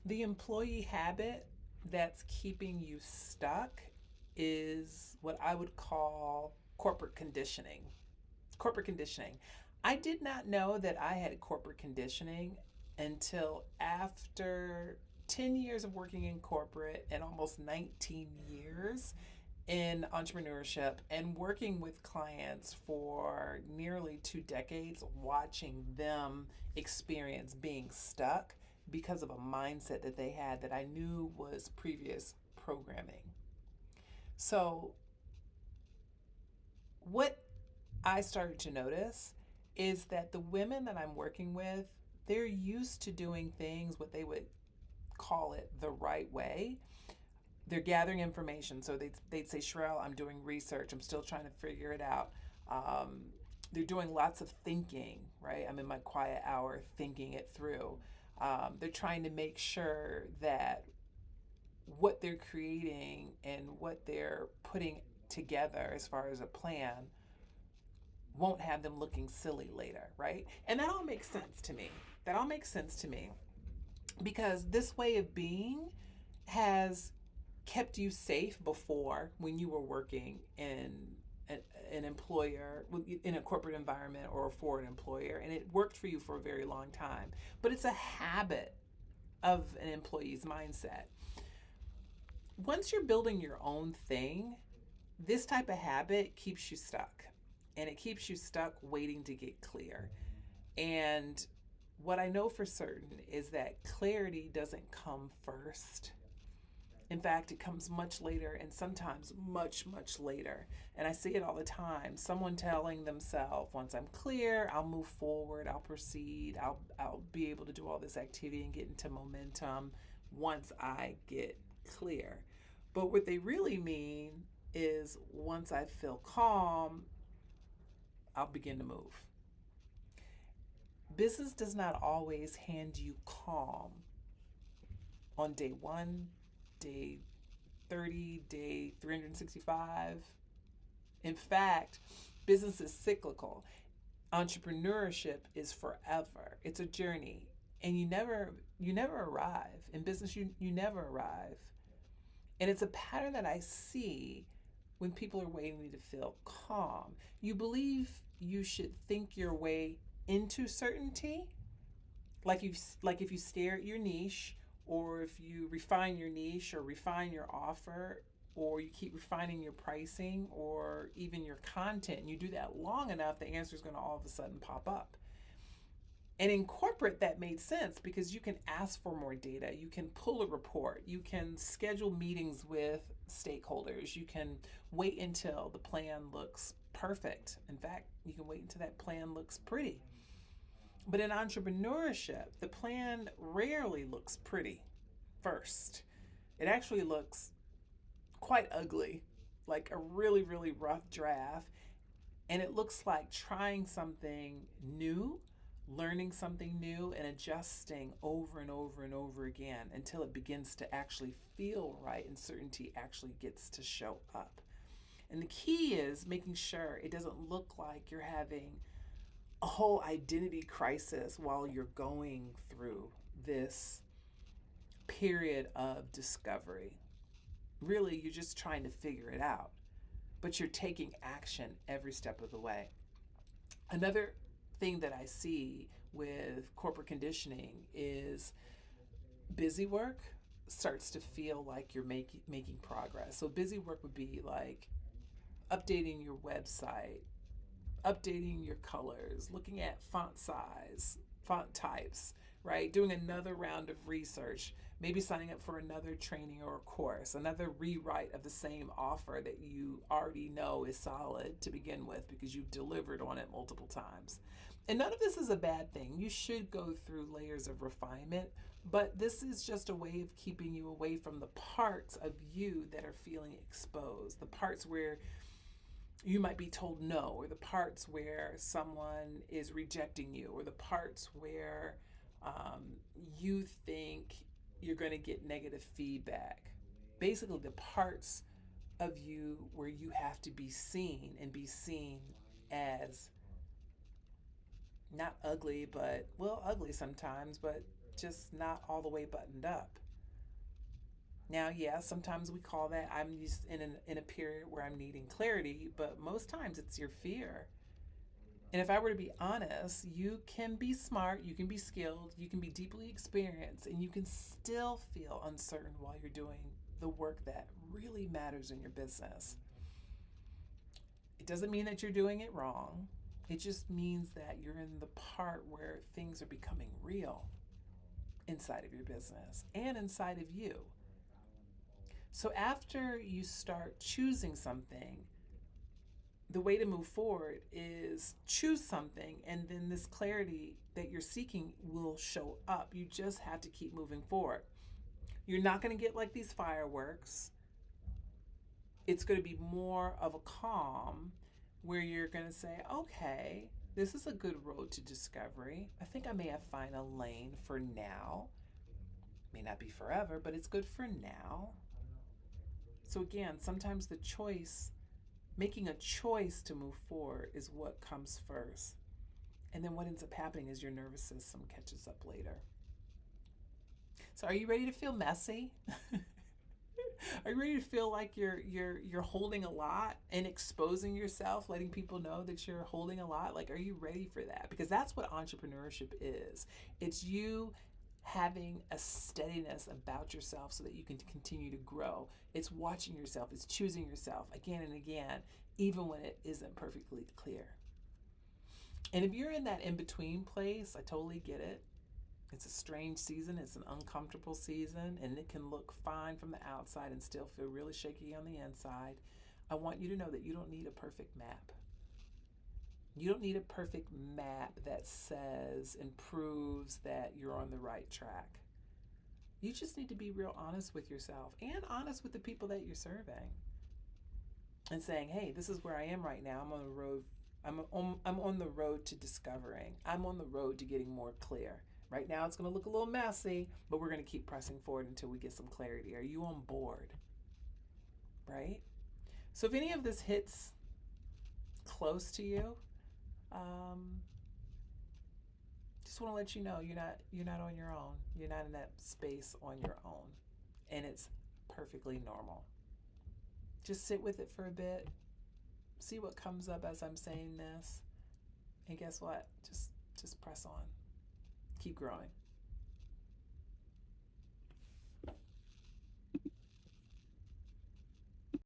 The employee habit that's keeping you stuck is what I would call corporate conditioning. Corporate conditioning. I did not know that I had corporate conditioning until after 10 years of working in corporate and almost 19 years in entrepreneurship and working with clients for nearly 2 decades, watching them experience being stuck because of a mindset that they had that I knew was previous programming. So, what I started to notice is that the women that I'm working with, they're used to doing things what they would call it the right way. They're gathering information. So they'd say, Sherelle, I'm doing research. I'm still trying to figure it out. Um, they're doing lots of thinking, right? I'm in my quiet hour thinking it through. They're trying to make sure that what they're creating and what they're putting together as far as a plan won't have them looking silly later, right? And that all makes sense to me. That all makes sense to me because this way of being has kept you safe before when you were working in an employer in a corporate environment or for an employer, and it worked for you for a very long time. But it's a habit of an employee's mindset. Once you're building your own thing, this type of habit keeps you stuck, and it keeps you stuck waiting to get clear. And what I know for certain is that clarity doesn't come first. In fact, it comes much later and sometimes much, much later. And I see it all the time. Someone telling themselves, once I'm clear, I'll move forward, I'll proceed, I'll be able to do all this activity and get into momentum once I get clear. But what they really mean is once I feel calm, I'll begin to move. Business does not always hand you calm on day one, day 30, day 365. In fact, business is cyclical. Entrepreneurship is forever. It's a journey. And you never arrive. In business you never arrive. And it's a pattern that I see when people are waiting to feel calm. You believe you should think your way into certainty, like if you stare at your niche, or if you refine your niche or refine your offer, or you keep refining your pricing or even your content, and you do that long enough, the answer is going to all of a sudden pop up. And in corporate, that made sense because you can ask for more data, you can pull a report, you can schedule meetings with stakeholders, you can wait until the plan looks perfect. In fact, you can wait until that plan looks pretty. But in entrepreneurship, the plan rarely looks pretty first. It actually looks quite ugly, like a really, really rough draft. And it looks like trying something new, learning something new, and adjusting over and over and over again until it begins to actually feel right and certainty actually gets to show up. And the key is making sure it doesn't look like you're having a whole identity crisis while you're going through this period of discovery. Really, you're just trying to figure it out, but you're taking action every step of the way. Another thing that I see with corporate conditioning is busy work starts to feel like you're making progress. So busy work would be like updating your website, updating your colors, looking at font size, font types, right? Doing another round of research, maybe signing up for another training or a course, another rewrite of the same offer that you already know is solid to begin with because you've delivered on it multiple times. And none of this is a bad thing. You should go through layers of refinement, but this is just a way of keeping you away from the parts of you that are feeling exposed, the parts where you might be told no, or the parts where someone is rejecting you, or the parts where um, you think you're going to get negative feedback. Basically, the parts of you where you have to be seen and be seen as not ugly, but well, ugly sometimes, but just not all the way buttoned up. Now, yeah, sometimes we call that I'm just in a period where I'm needing clarity, but most times it's your fear. And if I were to be honest, you can be smart, you can be skilled, you can be deeply experienced, and you can still feel uncertain while you're doing the work that really matters in your business. It doesn't mean that you're doing it wrong. It just means that you're in the part where things are becoming real inside of your business and inside of you. So after you start choosing something, the way to move forward is choose something, and then this clarity that you're seeking will show up. You just have to keep moving forward. You're not going to get like these fireworks. It's going to be more of a calm where you're going to say, okay, this is a good road to discovery. I think I may have found a lane for now. May not be forever, but it's good for now. So again, sometimes the choice, making a choice to move forward is what comes first. And then what ends up happening is your nervous system catches up later. So are you ready to feel messy? Are you ready to feel like you're holding a lot and exposing yourself, letting people know that you're holding a lot? Like, are you ready for that? Because that's what entrepreneurship is. It's you having a steadiness about yourself so that you can continue to grow. It's watching yourself, it's choosing yourself again and again, even when it isn't perfectly clear. And if you're in that in between place, I totally get it. It's a strange season, it's an uncomfortable season, and it can look fine from the outside and still feel really shaky on the inside. I want you to know that you don't need a perfect map. You don't need a perfect map that says and proves that you're on the right track. You just need to be real honest with yourself and honest with the people that you're serving and saying, hey, this is where I am right now. I'm on the road. I'm on the road to discovering. I'm on the road to getting more clear. Right now it's going to look a little messy, but we're going to keep pressing forward until we get some clarity. Are you on board? Right? So if any of this hits close to you, um, just want to let you know you're not on your own. You're not in that space on your own. And it's perfectly normal. Just sit with it for a bit. See what comes up as I'm saying this. And guess what? Just press on. Keep growing.